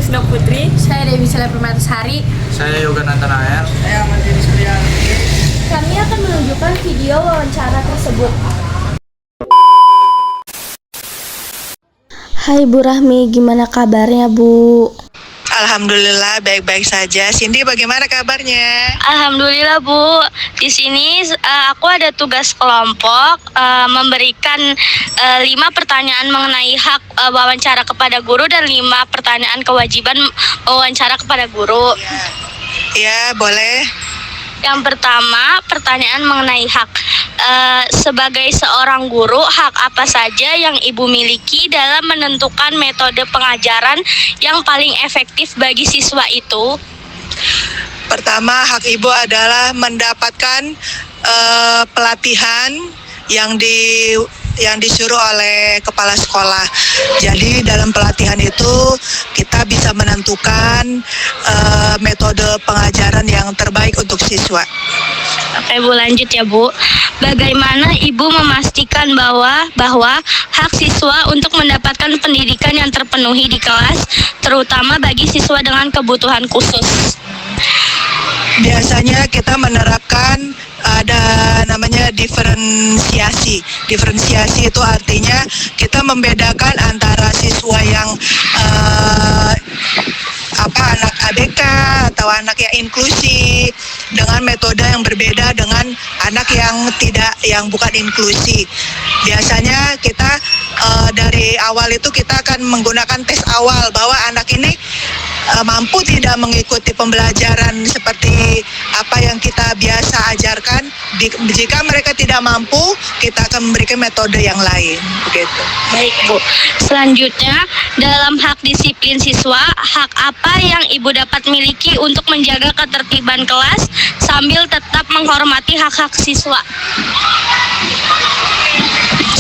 Krishna Putri. Saya Dewi Sela Permatasari. Saya Yoga Nantanael. Saya Ahmad Jadi Suryani. Kami akan menunjukkan video wawancara tersebut. Hai Bu Rahmi, gimana kabarnya Bu? Alhamdulillah baik-baik saja. Cindy bagaimana kabarnya? Alhamdulillah Bu, di sini aku ada tugas kelompok memberikan 5 pertanyaan mengenai hak wawancara kepada guru dan 5 pertanyaan kewajiban wawancara kepada guru. Ya, boleh. Yang pertama, pertanyaan mengenai hak. Sebagai seorang guru, hak apa saja yang Ibu miliki dalam menentukan metode pengajaran yang paling efektif bagi siswa itu? Pertama, hak Ibu adalah mendapatkan pelatihan yang disuruh oleh kepala sekolah. Jadi dalam pelatihan itu kita bisa menentukan metode pengajaran yang terbaik untuk siswa. Oke Bu, lanjut ya Bu. Bagaimana Ibu memastikan bahwa hak siswa untuk mendapatkan pendidikan yang terpenuhi di kelas, terutama bagi siswa dengan kebutuhan khusus? Biasanya kita menerapkan ada namanya diferensiasi. Diferensiasi itu artinya kita membedakan antara siswa yang anak ABK atau anak yang inklusi dengan metode yang berbeda dengan anak yang bukan inklusi. Biasanya kita dari awal itu kita akan menggunakan tes awal bahwa anak ini mampu tidak mengikuti pembelajaran seperti apa yang kita biasa ajarkan. Jika mereka tidak mampu, kita akan memberikan metode yang lain. Begitu. Baik Bu. Selanjutnya, dalam hak disiplin siswa, hak apa yang Ibu dapat miliki untuk menjaga ketertiban kelas sambil tetap menghormati hak-hak siswa?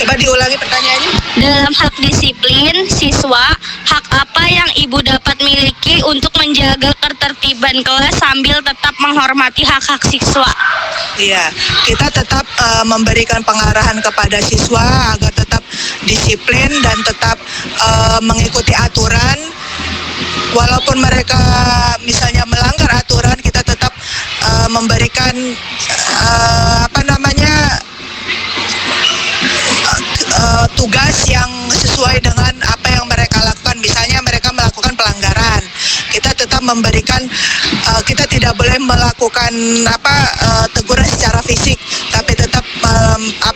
Coba diulangi pertanyaannya. Dalam hak disiplin siswa, hak apa yang Ibu dapat miliki untuk menjaga ketertiban kelas sambil tetap menghormati hak-hak siswa? Iya, kita tetap memberikan pengarahan kepada siswa agar tetap disiplin dan tetap mengikuti aturan. Walaupun mereka misalnya melanggar aturan, kita tetap memberikan tugas yang sesuai dengan apa yang mereka lakukan. Misalnya mereka melakukan pelanggaran, kita tetap memberikan, kita tidak boleh melakukan teguran secara fisik, tapi tetap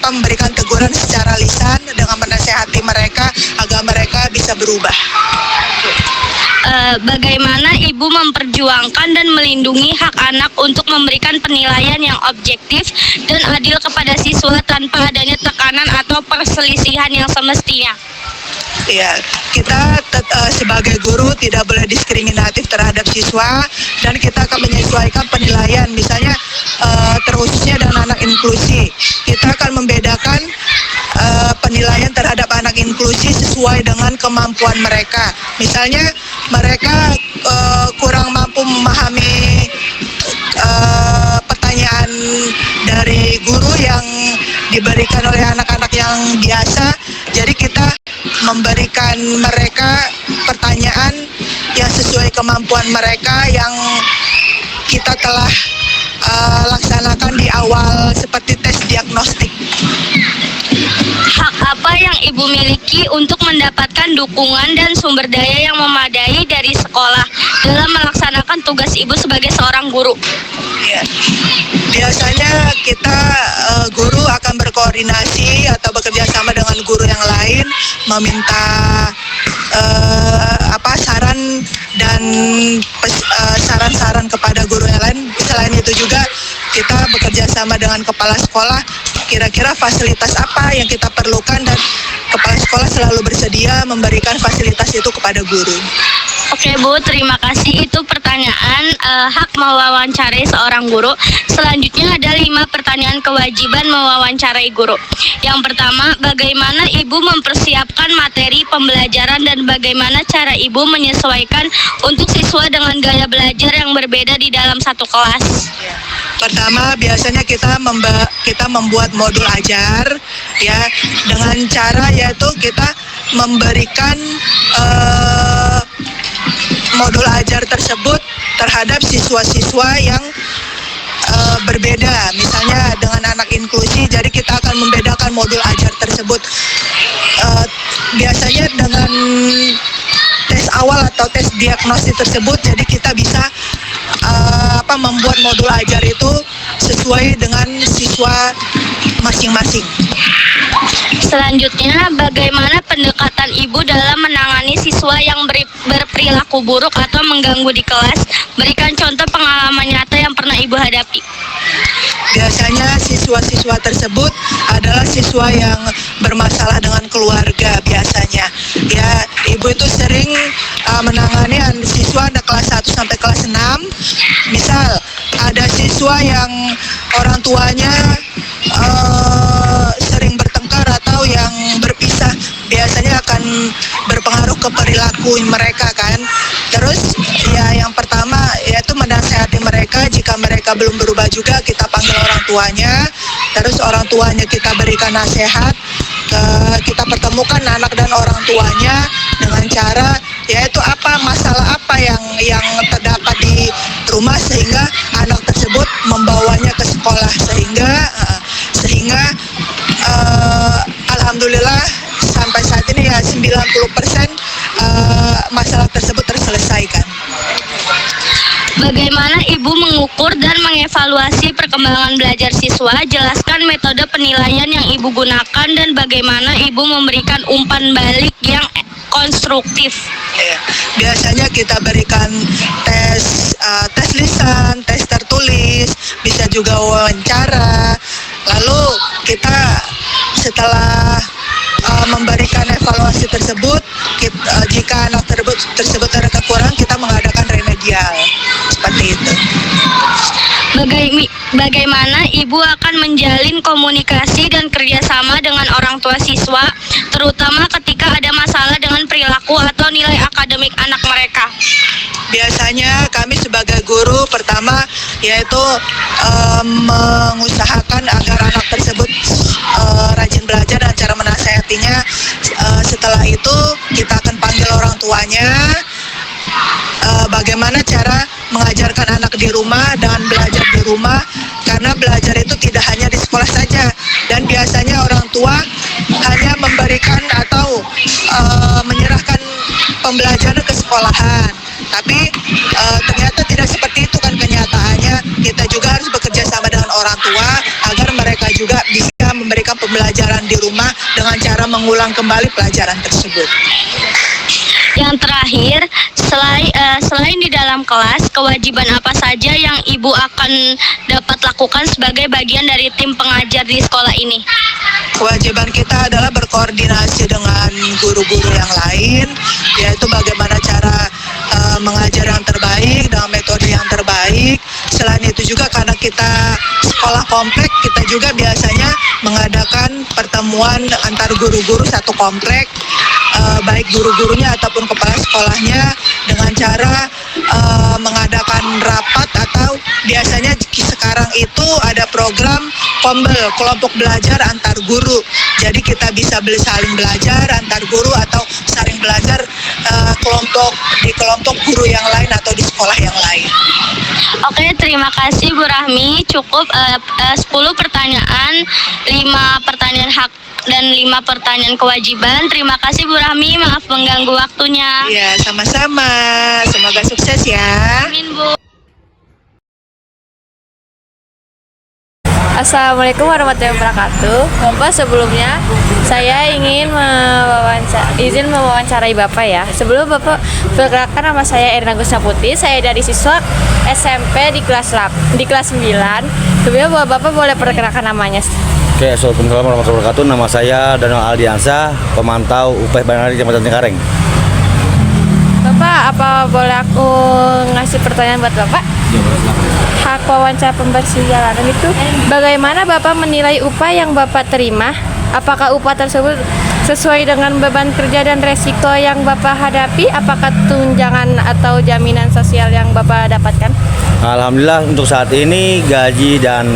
memberikan teguran secara lisan dengan menasehati mereka agar mereka bisa berubah. Bagaimana Ibu memperjuangkan dan melindungi hak anak untuk memberikan penilaian yang objektif dan adil kepada siswa tanpa adanya tekanan atau perselisihan yang semestinya? Ya, kita sebagai guru tidak boleh diskriminatif terhadap siswa dan kita akan menyesuaikan penilaian. Misalnya terkhususnya dengan anak inklusi, kita akan membedakan penilaian terhadap anak inklusi sesuai dengan kemampuan mereka. Misalnya mereka kurang mampu memahami pertanyaan dari guru yang diberikan oleh anak-anak yang biasa, jadi kita memberikan mereka pertanyaan yang sesuai kemampuan mereka yang kita telah laksanakan di awal seperti tes diagnostik. Hak apa yang Ibu miliki untuk mendapatkan dukungan dan sumber daya yang memadai dari sekolah dalam melaksanakan tugas Ibu sebagai seorang guru? Ya. Biasanya kita guru akan berkoordinasi atau bekerja sama dengan guru yang lain, meminta saran dan saran-saran kepada guru yang lain. Selain itu juga kita bekerja sama dengan kepala sekolah, kira-kira fasilitas apa yang kita perlukan, dan kepala sekolah selalu bersedia memberikan fasilitas itu kepada guru. Oke Bu, terima kasih. Itu pertanyaan hak mewawancarai seorang guru. Selanjutnya ada 5 pertanyaan kewajiban mewawancarai guru. Yang pertama, bagaimana Ibu mempersiapkan materi pembelajaran dan bagaimana cara Ibu menyesuaikan untuk siswa dengan gaya belajar yang berbeda di dalam satu kelas? Pertama, biasanya kita membuat modul ajar ya, dengan cara yaitu kita memberikan modul ajar tersebut terhadap siswa-siswa yang berbeda, misalnya dengan anak inklusi, jadi kita akan membedakan modul ajar tersebut. Biasanya dengan tes awal atau tes diagnosis tersebut, jadi kita bisa membuat modul ajar itu sesuai dengan siswa masing-masing. Selanjutnya, bagaimana pendekatan ibu dalam menangani siswa yang berperilaku buruk atau mengganggu di kelas? Berikan contoh pengalaman nyata yang pernah ibu hadapi. Biasanya siswa-siswa tersebut adalah siswa yang bermasalah dengan keluarga biasanya. Ya, ibu itu sering menangani siswa ada kelas 1 sampai kelas 6. Misal ada siswa yang orang tuanya sering bertengkar atau yang berpisah, biasanya akan berpengaruh ke perilaku mereka kan. Terus ya yang pertama yaitu menasehati mereka, jika mereka belum berubah juga kita panggil orang tuanya, terus orang tuanya kita berikan nasihat, kita pertemukan anak dan orang tuanya dengan cara yaitu masalah apa yang terdapat di rumah sehingga anak tersebut membawanya ke sekolah, sehingga alhamdulillah sampai saat ini ya 90% masalah tersebut terselesaikan. Bagaimana ibu mengukur dan mengevaluasi perkembangan belajar siswa? Jelaskan metode penilaian yang ibu gunakan dan bagaimana ibu memberikan umpan balik yang konstruktif. Ya, biasanya kita berikan tes lisan, tes tertulis, bisa juga wawancara. Lalu kita setelah memberikan evaluasi tersebut, jika anak tersebut ada kekurangan, kita mengadakan remedial seperti itu. Bagaimana ibu akan menjalin komunikasi dan kerjasama dengan orang tua siswa, terutama ketika ada masalah dengan perilaku atau nilai akademik anak mereka? Biasanya kami sebagai guru pertama yaitu mengusahakan agar anak tersebut rajin belajar dan cara menasehatinya. Setelah itu kita akan panggil orang tuanya, bagaimana cara mengajarkan anak di rumah dan belajar di rumah, karena belajar itu tidak hanya di sekolah saja, dan biasanya orang tua hanya memberikan atau menyerahkan pembelajaran ke sekolahan, tapi ternyata tidak seperti itu kan kenyataannya. Kita juga harus bekerja sama dengan orang tua agar mereka juga bisa memberikan pembelajaran di rumah dengan cara mengulang kembali pelajaran tersebut. Yang terakhir, selain di dalam kelas, kewajiban apa saja yang ibu akan dapat lakukan sebagai bagian dari tim pengajar di sekolah ini? Kewajiban kita adalah berkoordinasi dengan guru-guru yang lain, yaitu bagaimana cara mengajar yang terbaik dengan metode yang terbaik. Selain itu juga karena kita sekolah komplek, kita juga biasanya mengadakan pertemuan antar guru-guru satu komplek, baik guru-gurunya ataupun kepala sekolahnya, dengan cara mengadakan rapat, atau biasanya sekarang itu ada program POMBEL, kelompok belajar antar guru. Jadi kita bisa saling belajar antar guru atau saling belajar di kelompok guru yang lain atau di sekolah yang lain. Oke, terima kasih Bu Rahmi. Cukup 10 pertanyaan, 5 pertanyaan hak dan 5 pertanyaan kewajiban. Terima kasih Bu Rahmi, maaf mengganggu waktunya. Iya, sama-sama. Semoga sukses ya. Amin Bu. Assalamualaikum warahmatullahi wabarakatuh. Bapak, sebelumnya saya ingin izin mewawancarai Bapak ya. Sebelum Bapak, perkenalkan, nama saya Erna Gusna Putih. Saya dari siswa SMP di kelas 9. Sebelumnya Bapak boleh perkenalkan namanya. Oke, assalamualaikum warahmatullahi wabarakatuh. Nama saya Daniel Aldiansa, pemantau UPH Bandar Jembatan Cengkareng. Bapak, apa boleh aku ngasih pertanyaan buat Bapak? Hak wawancara pembersih jalanan itu, bagaimana Bapak menilai upah yang Bapak terima? Apakah upah tersebut sesuai dengan beban kerja dan resiko yang Bapak hadapi? Apakah tunjangan atau jaminan sosial yang Bapak dapatkan? Alhamdulillah untuk saat ini gaji dan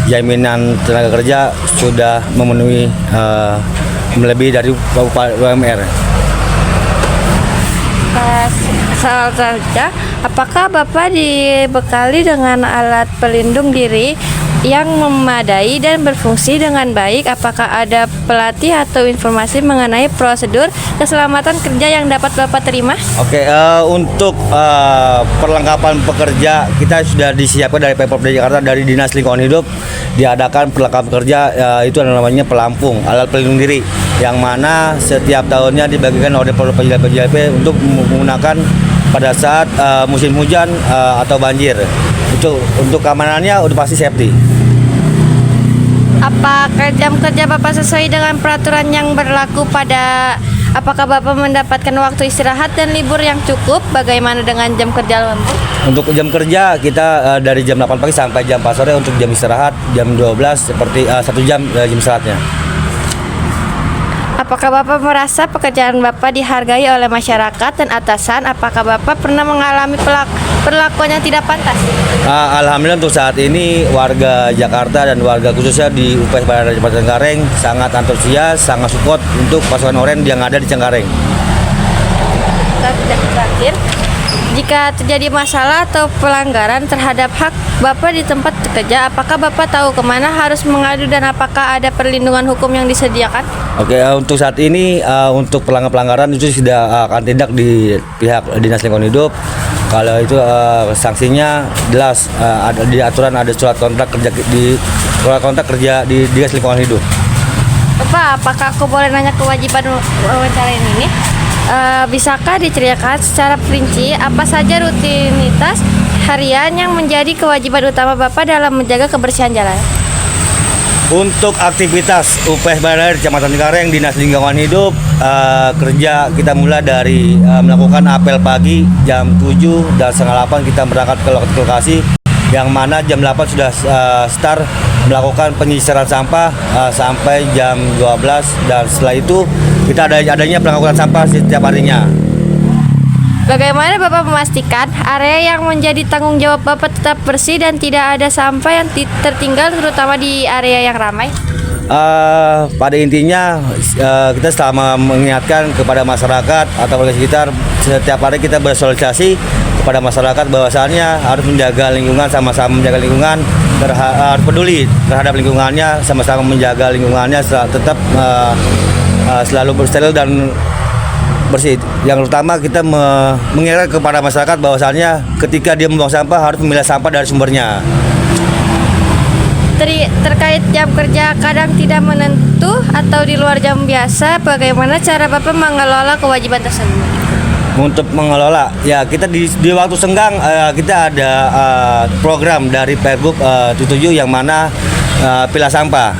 jaminan tenaga kerja sudah memenuhi melebihi dari UMR. Selanjutnya, apakah Bapak dibekali dengan alat pelindung diri yang memadai dan berfungsi dengan baik? Apakah ada pelatih atau informasi mengenai prosedur keselamatan kerja yang dapat Bapak terima? Oke, untuk perlengkapan pekerja kita sudah disiapkan dari Pemprov DKI Jakarta, dari Dinas Lingkungan Hidup diadakan perlengkapan pekerja, itu namanya pelampung, alat pelindung diri, yang mana setiap tahunnya dibagikan oleh PJLP untuk menggunakan pada saat musim hujan atau banjir. Untuk keamanannya udah pasti safety. Apakah jam kerja Bapak sesuai dengan peraturan yang berlaku apakah Bapak mendapatkan waktu istirahat dan libur yang cukup? Bagaimana dengan jam kerja lembur? Untuk jam kerja kita dari jam 8 pagi sampai jam 4 sore, untuk jam istirahat jam 12 seperti 1 jam jam istirahatnya. Apakah Bapak merasa pekerjaan Bapak dihargai oleh masyarakat dan atasan? Apakah Bapak pernah mengalami perlakuan yang tidak pantas? Alhamdulillah untuk saat ini warga Jakarta dan warga khususnya di UPS Bandara Cengkareng sangat antusias, sangat support untuk pasukan oranye yang ada di Cengkareng. Terakhir, jika terjadi masalah atau pelanggaran terhadap hak Bapak di tempat kerja, apakah Bapak tahu kemana harus mengadu dan apakah ada perlindungan hukum yang disediakan? Oke, untuk saat ini untuk pelanggaran itu sudah akan tindak di pihak Dinas Lingkungan Hidup. Kalau itu sanksinya jelas, ada di aturan, ada surat kontrak kerja di Dinas Lingkungan Hidup. Bapak, apakah aku boleh nanya kewajiban wawancara ini? Bisakah diceritakan secara perinci apa saja rutinitas harian yang menjadi kewajiban utama Bapak dalam menjaga kebersihan jalan? Untuk aktivitas UPS Bandara Kecamatan Cengkareng, Dinas Lingkungan Hidup, kerja kita mulai dari melakukan apel pagi jam 7 dan setengah 8 kita berangkat ke lokasi, yang mana jam 8 sudah start melakukan penyisiran sampah sampai jam 12, dan setelah itu kita adanya pengangkutan sampah setiap harinya. Bagaimana Bapak memastikan area yang menjadi tanggung jawab Bapak tetap bersih dan tidak ada sampah yang tertinggal, terutama di area yang ramai? Pada intinya kita selama mengingatkan kepada masyarakat atau warga sekitar, setiap hari kita bersosialisasi kepada masyarakat bahwasannya harus menjaga lingkungan, sama-sama menjaga lingkungan, harus peduli terhadap lingkungannya, sama-sama menjaga lingkungannya tetap selalu steril dan bersih. Yang utama kita mengingatkan kepada masyarakat bahwasannya ketika dia membuang sampah harus memilah sampah dari sumbernya. Terkait jam kerja kadang tidak menentu atau di luar jam biasa, bagaimana cara Bapak mengelola kewajiban tersebut? Untuk mengelola, ya kita di waktu senggang kita ada program dari Pergub 77 yang mana pilah sampah.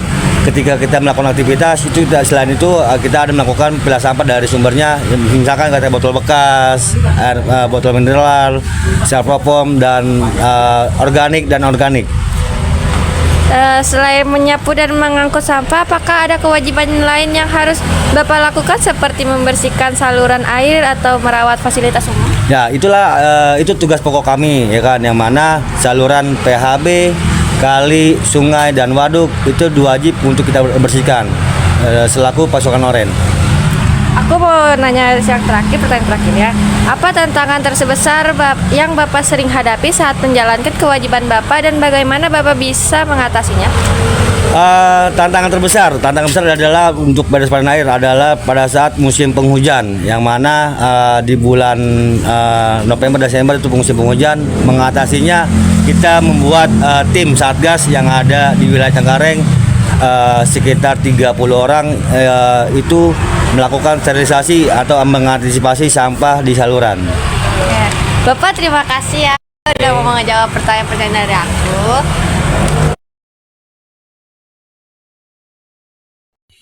Ketika kita melakukan aktivitas itu, selain itu kita ada melakukan pilah sampah dari sumbernya, misalkan kayak botol bekas, air, botol mineral, styrofoam dan organik dan organik. Selain menyapu dan mengangkut sampah, apakah ada kewajiban lain yang harus Bapak lakukan seperti membersihkan saluran air atau merawat fasilitas umum? Ya, itulah itu tugas pokok kami, ya kan, yang mana saluran PHB, kali, sungai dan waduk itu wajib untuk kita bersihkan selaku pasukan oranye. Aku mau nanya pertanyaan terakhir ya. Apa tantangan terbesar yang Bapak sering hadapi saat menjalankan kewajiban Bapak dan bagaimana Bapak bisa mengatasinya? Tantangan terbesar adalah untuk penyediaan air adalah pada saat musim penghujan, yang mana di bulan November Desember itu musim penghujan. Mengatasinya kita membuat tim satgas yang ada di wilayah Cengkareng, sekitar 30 orang itu melakukan sterilisasi atau mengantisipasi sampah di saluran. Ya. Bapak terima kasih ya udah mau menjawab pertanyaan-pertanyaan dari aku.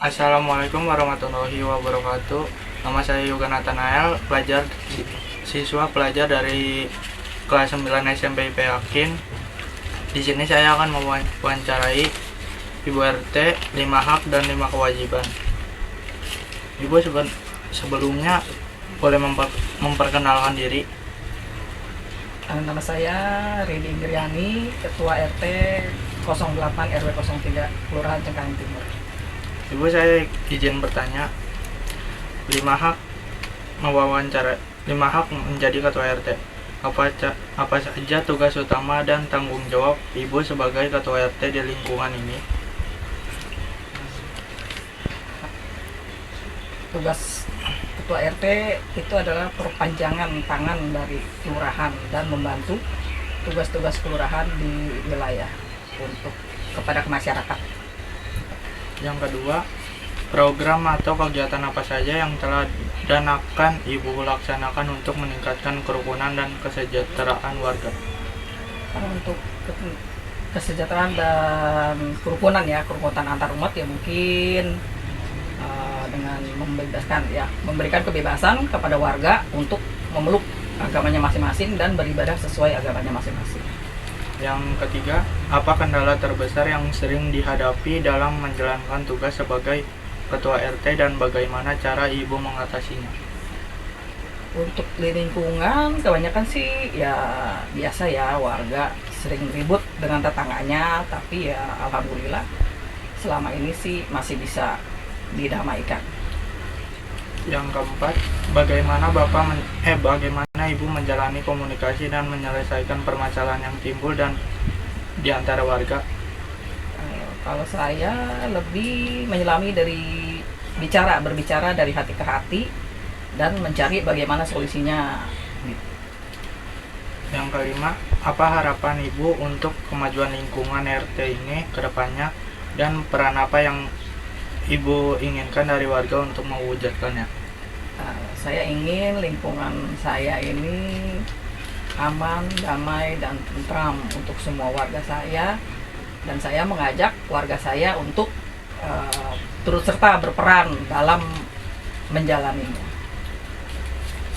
Assalamualaikum warahmatullahi wabarakatuh. Nama saya Yoga Nathanael, siswa pelajar dari kelas 9 SMP IP Yakin. Di sini saya akan mewawancarai Ibu RT 5 hak dan 5 kewajiban. Ibu sebelumnya boleh memperkenalkan diri. Nama saya Rini Indriani, Ketua RT 08 RW 03 Kelurahan Cengkareng Timur. Ibu, saya izin bertanya, 5 hak 5 hak menjadi ketua RT. Apa saja tugas utama dan tanggung jawab Ibu sebagai ketua RT di lingkungan ini? Tugas ketua RT itu adalah perpanjangan tangan dari kelurahan dan membantu tugas-tugas kelurahan di wilayah untuk kepada masyarakat. Yang kedua, program atau kegiatan apa saja yang telah dan akan Ibu laksanakan untuk meningkatkan kerukunan dan kesejahteraan warga? Untuk kesejahteraan dan kerukunan ya, kerukunan antar umat ya mungkin dengan memberikan kebebasan kepada warga untuk memeluk agamanya masing-masing dan beribadah sesuai agamanya masing-masing. Yang ketiga, apa kendala terbesar yang sering dihadapi dalam menjalankan tugas sebagai ketua RT dan bagaimana cara Ibu mengatasinya? Untuk di lingkungan kebanyakan sih ya biasa ya, warga sering ribut dengan tetangganya, tapi ya alhamdulillah selama ini sih masih bisa didamaikan. Yang keempat, bagaimana Ibu menjalani komunikasi dan menyelesaikan permasalahan yang timbul dan di antara warga? Kalau saya lebih menyelami dari berbicara dari hati ke hati dan mencari bagaimana solusinya. Yang kelima, apa harapan Ibu untuk kemajuan lingkungan RT ini ke depannya dan peran apa yang Ibu inginkan dari warga untuk mewujudkannya? Saya ingin lingkungan saya ini aman, damai, dan tentram untuk semua warga saya, dan saya mengajak warga saya untuk turut serta berperan dalam menjalaninya.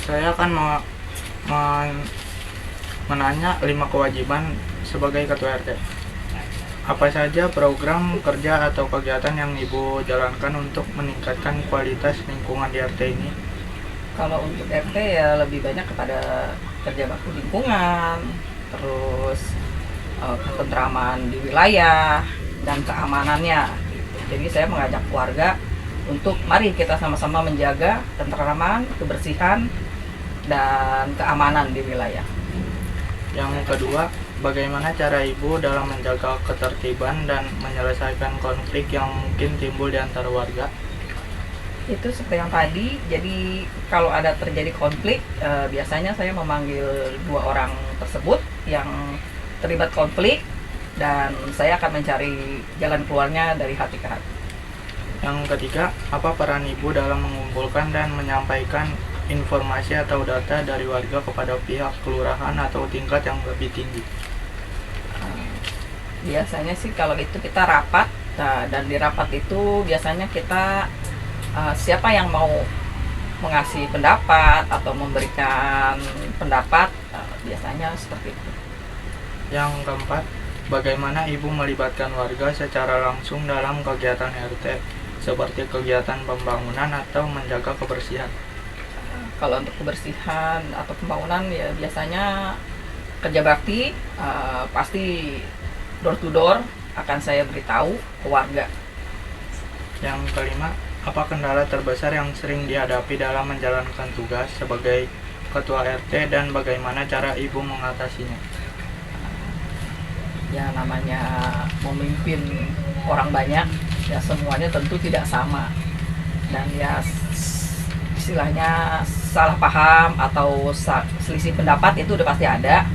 Saya akan menanya 5 kewajiban sebagai ketua RT. Apa saja program kerja atau kegiatan yang Ibu jalankan untuk meningkatkan kualitas lingkungan di RT ini? Kalau untuk RT ya lebih banyak kepada kerja bakti lingkungan, terus ketentraman di wilayah dan keamanannya. Jadi saya mengajak warga untuk mari kita sama-sama menjaga ketentraman, kebersihan, dan keamanan di wilayah. Yang kedua, bagaimana cara Ibu dalam menjaga ketertiban dan menyelesaikan konflik yang mungkin timbul di antara warga? Itu seperti yang tadi, jadi kalau ada terjadi konflik, biasanya saya memanggil 2 orang tersebut yang terlibat konflik dan saya akan mencari jalan keluarnya dari hati ke hati. Yang ketiga, apa peran Ibu dalam mengumpulkan dan menyampaikan informasi atau data dari warga kepada pihak kelurahan atau tingkat yang lebih tinggi? Biasanya sih kalau itu kita rapat, dan di rapat itu biasanya kita siapa yang mau mengasih pendapat atau memberikan pendapat, biasanya seperti itu. Yang keempat, bagaimana Ibu melibatkan warga secara langsung dalam kegiatan RT seperti kegiatan pembangunan atau menjaga kebersihan? Kalau untuk kebersihan atau pembangunan ya biasanya kerja bakti, pasti door to door akan saya beritahu ke warga. Yang kelima, apa kendala terbesar yang sering dihadapi dalam menjalankan tugas sebagai ketua RT dan bagaimana cara Ibu mengatasinya? Ya namanya memimpin orang banyak, ya semuanya tentu tidak sama. Dan ya istilahnya salah paham atau selisih pendapat itu udah pasti ada.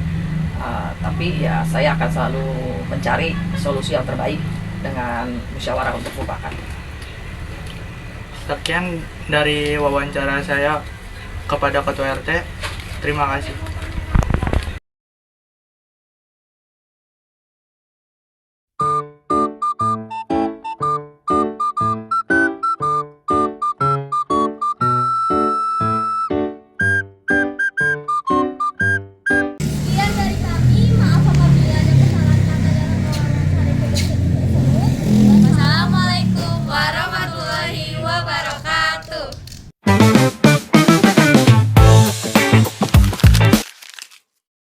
Tapi ya saya akan selalu mencari solusi yang terbaik dengan musyawarah untuk mufakat. Sekian dari wawancara saya kepada Ketua RT. Terima kasih.